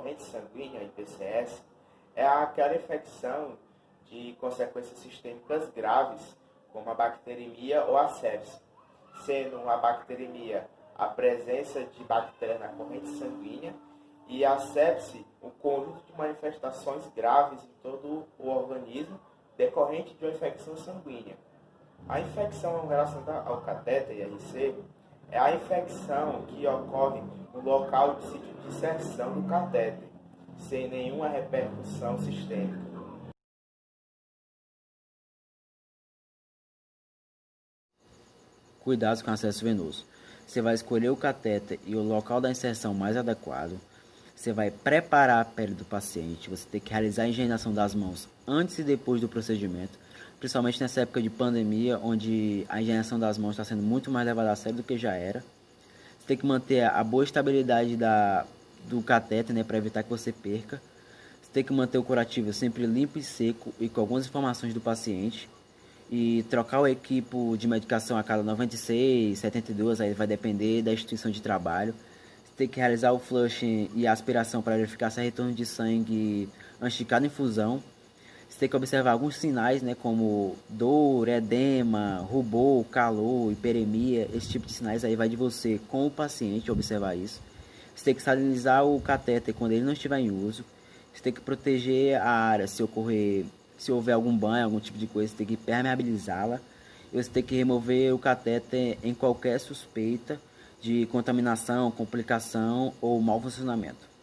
corrente sanguínea, IPCS, é aquela infecção de consequências sistêmicas graves, como a bacteremia ou a sepse, sendo a bacteremia a presença de bactérias na corrente sanguínea e a sepse o conjunto de manifestações graves em todo o organismo decorrente de uma infecção sanguínea. A infecção relacionada ao catéter IRC é a infecção que ocorre no local de sítio de inserção do catéter, sem nenhuma repercussão sistêmica. Cuidados com acesso venoso. Você vai escolher o catéter e o local da inserção mais adequado. Você vai preparar a pele do paciente. Você tem que realizar a higienização das mãos antes e depois do procedimento, principalmente nessa época de pandemia, onde a higienização das mãos está sendo muito mais levada a sério do que já era. Você tem que manter a boa estabilidade do catéter, né, para evitar que você perca. Você tem que manter o curativo sempre limpo e seco e com algumas informações do paciente. E trocar o equipo de medicação a cada 96, 72, aí vai depender da instituição de trabalho. Você tem que realizar o flushing e a aspiração para verificar se há retorno de sangue antes de cada infusão. Você tem que observar alguns sinais, né, como dor, edema, rubor, calor, hiperemia. Esse tipo de sinais aí vai de você com o paciente observar isso. Você tem que salinizar o catéter quando ele não estiver em uso. Você tem que proteger a área se houver algum banho, algum tipo de coisa, você tem que permeabilizá-la. E você tem que remover o catéter em qualquer suspeita de contaminação, complicação ou mau funcionamento.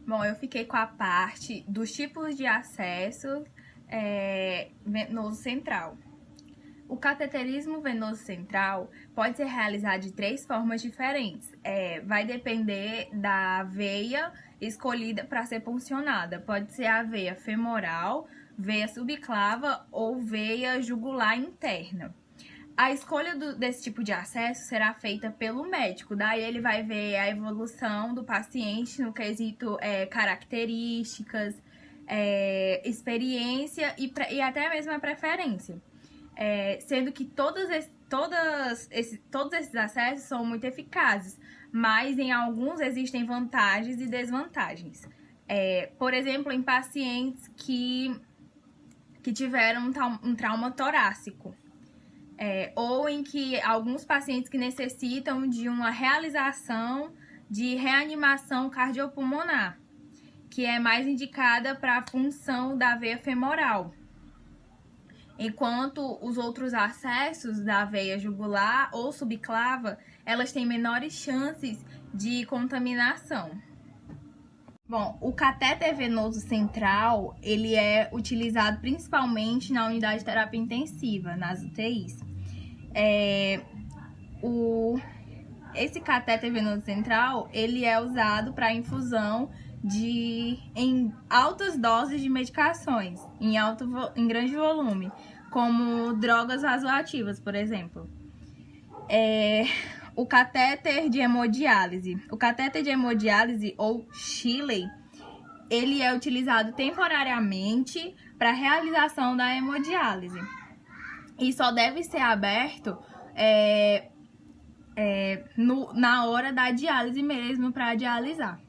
Bom, eu fiquei com a parte dos tipos de acesso venoso central. O cateterismo venoso central pode ser realizado de 3 formas diferentes. Vai depender da veia escolhida para ser puncionada. Pode ser a veia femoral, veia subclava ou veia jugular interna. A escolha desse tipo de acesso será feita pelo médico, daí ele vai ver a evolução do paciente no quesito características, experiência e até mesmo a preferência. Sendo que todos esses acessos são muito eficazes, mas em alguns existem vantagens e desvantagens. Por exemplo, em pacientes que tiveram um trauma torácico, ou em que alguns pacientes que necessitam de uma realização de reanimação cardiopulmonar, que é mais indicada para a função da veia femoral. Enquanto os outros acessos da veia jugular ou subclava, elas têm menores chances de contaminação. Bom, o catéter venoso central, ele é utilizado principalmente na unidade de terapia intensiva, nas UTIs. Esse catéter venoso central, ele é usado para infusão em altas doses de medicações, em grande volume, como drogas vasoativas, por exemplo. O catéter de hemodiálise. O catéter de hemodiálise, ou Shirley, ele é utilizado temporariamente para a realização da hemodiálise. E só deve ser aberto na hora da diálise mesmo, para dialisar.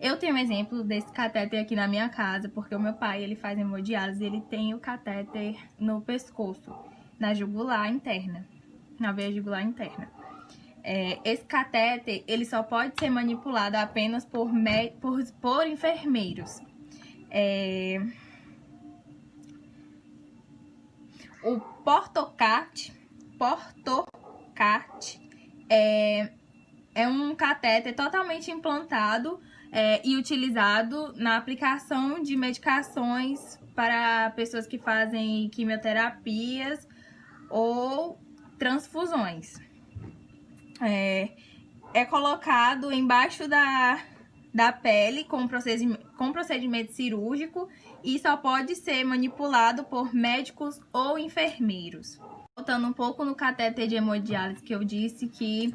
Eu tenho um exemplo desse catéter aqui na minha casa, porque o meu pai, ele faz hemodiálise e ele tem o catéter no pescoço, na jugular interna, na veia jugular interna. Esse catéter, ele só pode ser manipulado apenas por enfermeiros. O Portocat é um catéter totalmente implantado e utilizado na aplicação de medicações para pessoas que fazem quimioterapias ou transfusões. É colocado embaixo da pele com procedimento cirúrgico e só pode ser manipulado por médicos ou enfermeiros. Voltando um pouco no catéter de hemodiálise, que eu disse que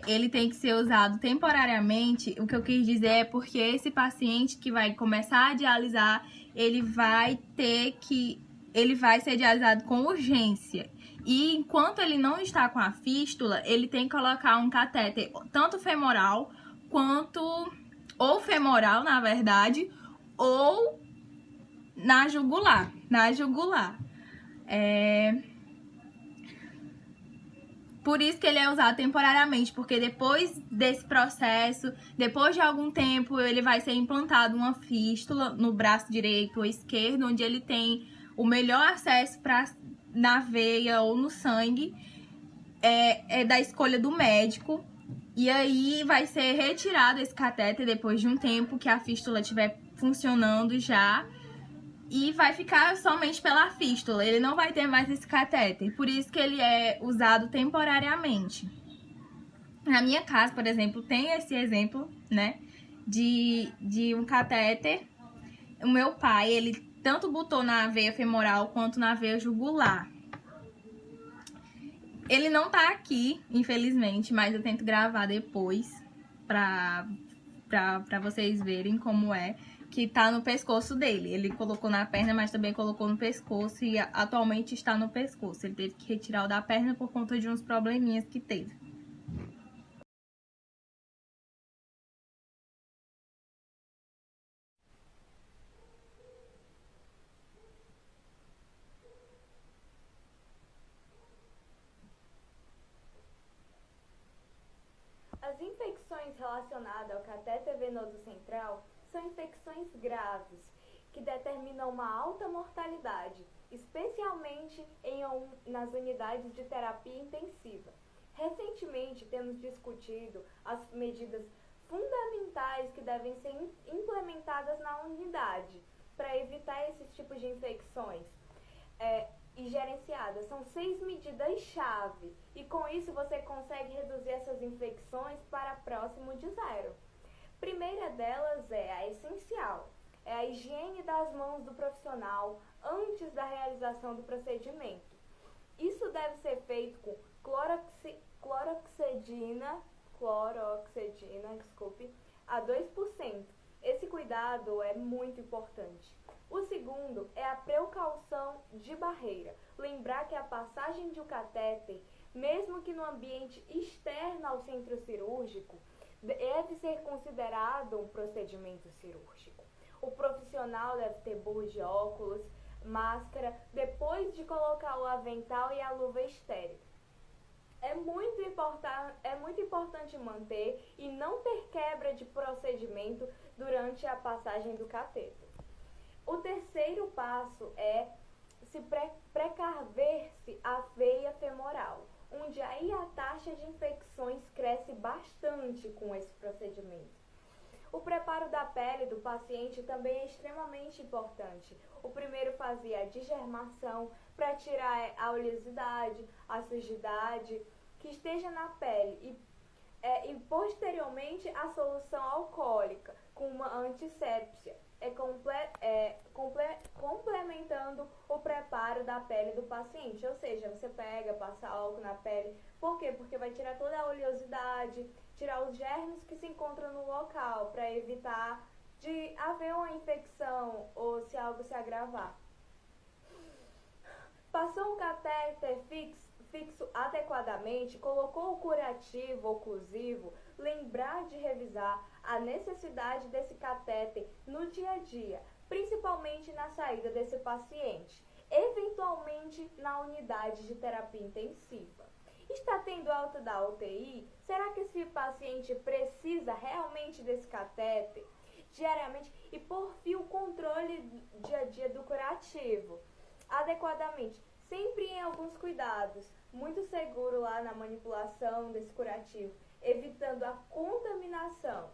ele tem que ser usado temporariamente, o que eu quis dizer é porque esse paciente que vai começar a dialisar, ele vai ser dialisado com urgência. E enquanto ele não está com a fístula, ele tem que colocar um catéter, tanto femoral quanto, ou femoral, na verdade, ou na jugular. Por isso que ele é usado temporariamente, porque depois desse processo, depois de algum tempo, ele vai ser implantado uma fístula no braço direito ou esquerdo, onde ele tem o melhor acesso na veia ou no sangue, é da escolha do médico. E aí vai ser retirado esse catéter depois de um tempo que a fístula estiver funcionando já. E vai ficar somente pela fístula, ele não vai ter mais esse catéter. Por isso que ele é usado temporariamente. Na minha casa, por exemplo, tem esse exemplo, né, de um catéter. O meu pai, ele tanto botou na veia femoral quanto na veia jugular. Ele não tá aqui, infelizmente, mas eu tento gravar depois pra vocês verem como é. Que tá no pescoço dele. Ele colocou na perna, mas também colocou no pescoço e atualmente está no pescoço. Ele teve que retirar o da perna por conta de uns probleminhas que teve. As infecções relacionadas ao catéter venoso central são infecções graves, que determinam uma alta mortalidade, especialmente nas unidades de terapia intensiva. Recentemente, temos discutido as medidas fundamentais que devem ser implementadas na unidade para evitar esses tipos de infecções e gerenciadas. São 6 medidas-chave e com isso você consegue reduzir essas infecções para próximo de zero. Primeira delas é a essencial, é a higiene das mãos do profissional antes da realização do procedimento. Isso deve ser feito com cloroxidina, a 2%. Esse cuidado é muito importante. O segundo é a precaução de barreira. Lembrar que a passagem de um catéter, mesmo que no ambiente externo ao centro cirúrgico, deve ser considerado um procedimento cirúrgico. O profissional deve ter burro de óculos, máscara, depois de colocar o avental e a luva estéril. É muito importante manter e não ter quebra de procedimento durante a passagem do catéter. O terceiro passo é se precaver-se a veia femoral, onde aí a taxa de infecções cresce bastante com esse procedimento. O preparo da pele do paciente também é extremamente importante. O primeiro fazia a digermação para tirar a oleosidade, a sujidade que esteja na pele e posteriormente a solução alcoólica com uma antissépsia, complementando o preparo da pele do paciente. Ou seja, você passa álcool na pele. Por quê? Porque vai tirar toda a oleosidade, tirar os germes que se encontram no local, para evitar de haver uma infecção ou se algo se agravar. Passou um catéter fixo adequadamente, colocou o curativo oclusivo, lembrar de revisar a necessidade desse catéter no dia a dia, principalmente na saída desse paciente, eventualmente na unidade de terapia intensiva. Está tendo alta da UTI? Será que esse paciente precisa realmente desse catéter diariamente? E por fim, o controle dia a dia do curativo adequadamente, sempre em alguns cuidados, muito seguro lá na manipulação desse curativo, evitando a contaminação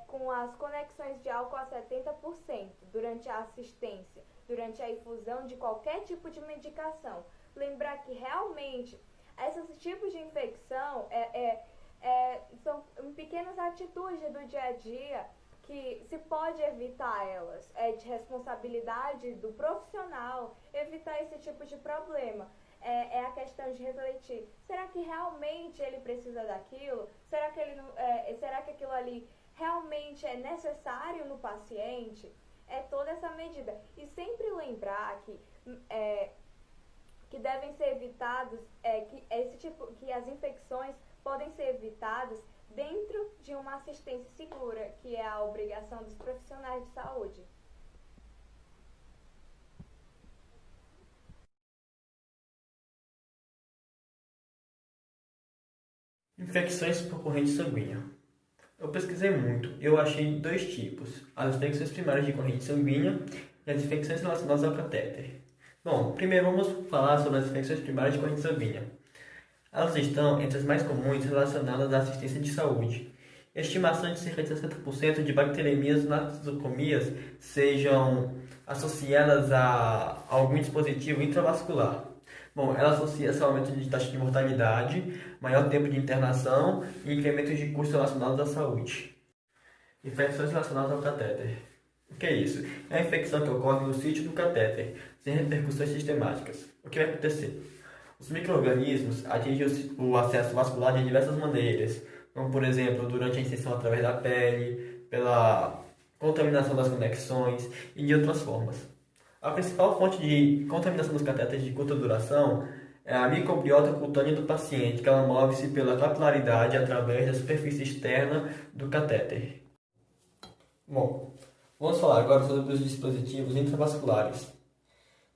com as conexões de álcool a 70% durante a assistência, durante a infusão de qualquer tipo de medicação. Lembrar que realmente esses tipos de infecção são pequenas atitudes do dia a dia que se pode evitar elas. É de responsabilidade do profissional evitar esse tipo de problema. É a questão de refletir. Será que realmente ele precisa daquilo? Será que aquilo ali realmente é necessário no paciente? É toda essa medida. E sempre lembrar que que devem ser evitados, que as infecções podem ser evitadas dentro de uma assistência segura, que é a obrigação dos profissionais de saúde. Infecções por corrente sanguínea. Eu pesquisei muito, eu achei dois tipos: as infecções primárias de corrente sanguínea e as infecções relacionadas ao catéter. Bom, primeiro vamos falar sobre as infecções primárias de corrente sanguínea. Elas estão entre as mais comuns relacionadas à assistência de saúde. Estimação de cerca de 60% de bacteremias nosocomias sejam associadas a algum dispositivo intravascular. Bom, ela associa-se ao aumento de taxa de mortalidade, maior tempo de internação e incrementos de custos relacionados à saúde. Infecções relacionadas ao catéter. O que é isso? É a infecção que ocorre no sítio do catéter, sem repercussões sistemáticas. O que vai acontecer? Os micro-organismos atingem o acesso vascular de diversas maneiras, como por exemplo durante a inserção através da pele, pela contaminação das conexões e de outras formas. A principal fonte de contaminação dos catéteres de curta duração é a microbiota cutânea do paciente, que ela move-se pela capilaridade através da superfície externa do catéter. Bom, vamos falar agora sobre os dispositivos intravasculares.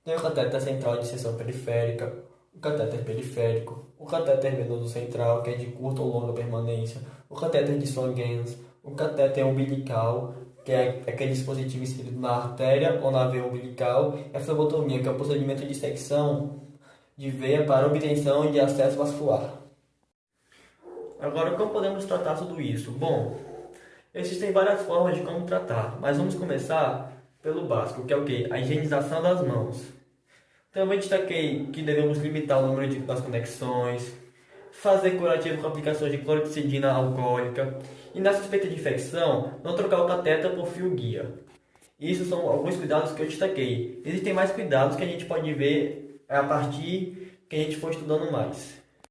Tem o catéter central de seção periférica, o catéter periférico, o catéter venoso central, que é de curta ou longa permanência, o catéter de Swan-Ganz, o catéter umbilical, que é aquele dispositivo inserido na artéria ou na veia umbilical, e a flebotomia, que é o procedimento de dissecção de veia para obtenção de acesso vascular. Agora, como podemos tratar tudo isso? Bom, existem várias formas de como tratar, mas vamos começar pelo básico, que é o quê? A higienização das mãos. Também destaquei que devemos limitar o número das conexões, fazer curativo com aplicações de clorexidina alcoólica e, na suspeita de infecção, não trocar o catéter por fio guia. Isso são alguns cuidados que eu destaquei. Existem mais cuidados que a gente pode ver a partir que a gente for estudando mais.